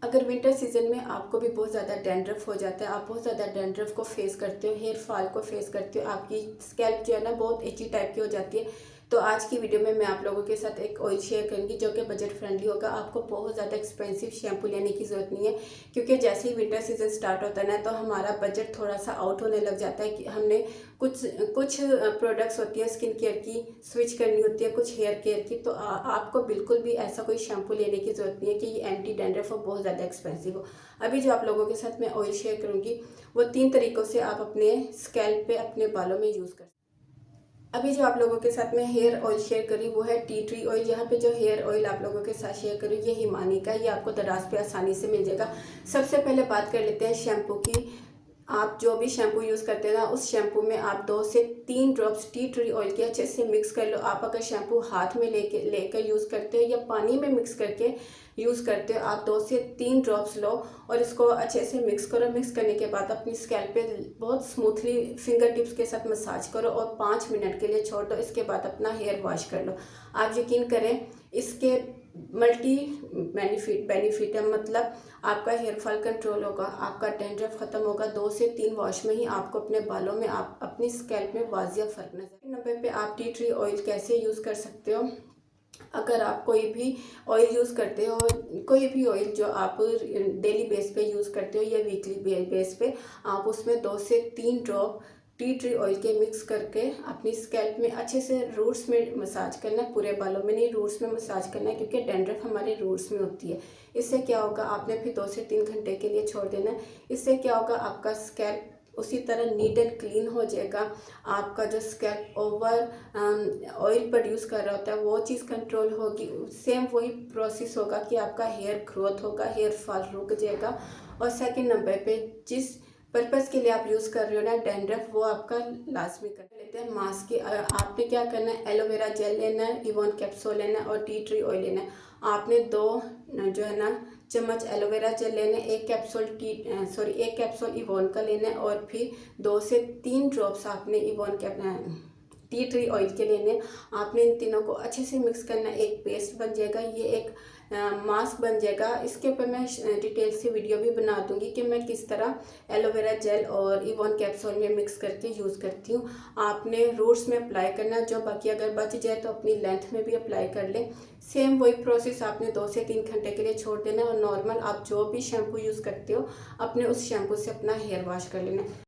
अगर winter season में आपको भी बहुत ज़्यादा डैंड्रफ हो जाता है, आप बहुत ज़्यादा डैंड्रफ को फेस करते हो, हेयर फॉल को फेस करते हो, आपकी स्कैल्प जो है ना बहुत इची टाइप की हो जाती है, तो आज की वीडियो में मैं आप लोगों के साथ एक ऑयल शेयर करूंगी जो कि बजट फ्रेंडली होगा। आपको बहुत ज़्यादा एक्सपेंसिव शैम्पू लेने की ज़रूरत नहीं है, क्योंकि जैसे ही विंटर सीज़न स्टार्ट होता है ना तो हमारा बजट थोड़ा सा आउट होने लग जाता है कि हमने कुछ कुछ प्रोडक्ट्स होती है स्किन केयर की स्विच करनी होती है, कुछ हेयर केयर की। तो आपको बिल्कुल भी ऐसा कोई शैम्पू लेने की ज़रूरत नहीं है कि ये एंटी डैंड्रफ हो, बहुत ज़्यादा एक्सपेंसिव हो। अभी जो आप लोगों के साथ मैं ऑयल शेयर करूँगी वो 3 तरीक़ों से आप अपने स्कैल्प पे, अपने बालों में यूज़ कर। अभी जो आप लोगों के साथ मैं हेयर ऑयल शेयर करी वो है टी ट्री ऑयल। यहाँ पे जो हेयर ऑयल आप लोगों के साथ शेयर करूँ ये हिमानी का, ये आपको दराज पे आसानी से मिल जाएगा। सबसे पहले बात कर लेते हैं शैम्पू की। आप जो भी शैम्पू यूज़ करते हैं ना उस शैम्पू में आप 2 से 3 ड्रॉप्स टी ट्री ऑयल के अच्छे से मिक्स कर लो। आप अगर शैम्पू हाथ में लेकर यूज़ करते हो या पानी में मिक्स करके यूज़ करते हो, आप 2 से 3 ड्रॉप्स लो और इसको अच्छे से मिक्स करो। मिक्स करने के बाद अपनी स्कैल्प पे बहुत स्मूथली फिंगर टिप्स के साथ मसाज करो और 5 मिनट के लिए छोड़ दो। इसके बाद अपना हेयर वॉश कर लो। आप यकीन करें इसके मल्टी बेनिफिट है, मतलब आपका हेयर फॉल कंट्रोल होगा, आपका डैंड्रफ खत्म होगा। 2 से 3 वॉश में ही आपको अपने बालों में, आप अपनी स्कैल्प में वाजिया फ़र्क नजर। नंबर पे आप टी ट्री ऑयल कैसे यूज़ कर सकते हो। अगर आप कोई भी ऑयल यूज़ करते हो, कोई भी ऑयल जो आप डेली बेस पे यूज़ करते हो या वीकली बेस पे, आप उसमें 2 से 3 ड्रॉप टी ट्री ऑयल के मिक्स करके अपनी स्कैल्प में अच्छे से रूट्स में मसाज करना है। पूरे बालों में नहीं, रूट्स में मसाज करना है, क्योंकि डैंड्रफ हमारे रूट्स में होती है। इससे क्या होगा, आपने फिर 2 से 3 घंटे के लिए छोड़ देना है। इससे क्या होगा, आपका स्कैल्प उसी तरह नीट एंड क्लीन हो जाएगा। आपका जो स्कैल्प ओवर ऑयल प्रोड्यूस कर रहा होता है वो चीज़ कंट्रोल होगी। सेम वही प्रोसेस होगा कि आपका हेयर ग्रोथ होगा, हेयर फॉल रुक जाएगा। और सेकंड नंबर पे जिस पर्पज़ के लिए आप यूज़ कर रहे हो ना डैंड्रफ, वो आपका लाजमी कर लेते हैं। मास्क की आपने क्या करना है, एलोवेरा जेल लेना है, इवॉन कैप्सूल लेना है और टी ट्री ऑयल लेना है। आपने 2 जो है ना चम्मच एलोवेरा जेल लेना है, एक कैप्सूल इवॉन का लेना है और फिर 2 से 3 ड्रॉप्स आपने इवॉन टी ट्री ऑयल के लेने हैं। आपने इन तीनों को अच्छे से मिक्स करना है, एक पेस्ट बन जाएगा, ये एक मास्क बन जाएगा। इसके ऊपर मैं डिटेल से वीडियो भी बना दूंगी कि मैं किस तरह एलोवेरा जेल और इवॉन कैप्सूल में मिक्स करके यूज़ करती हूँ। आपने रूट्स में अप्लाई करना, जो बाकी अगर बच जाए तो अपनी लेंथ में भी अप्लाई कर लें। सेम वही प्रोसेस आपने 2 से 3 घंटे के लिए छोड़ देना और नॉर्मल आप जो भी शैम्पू यूज़ करते हो अपने उस शैम्पू से अपना हेयर वॉश कर लेना।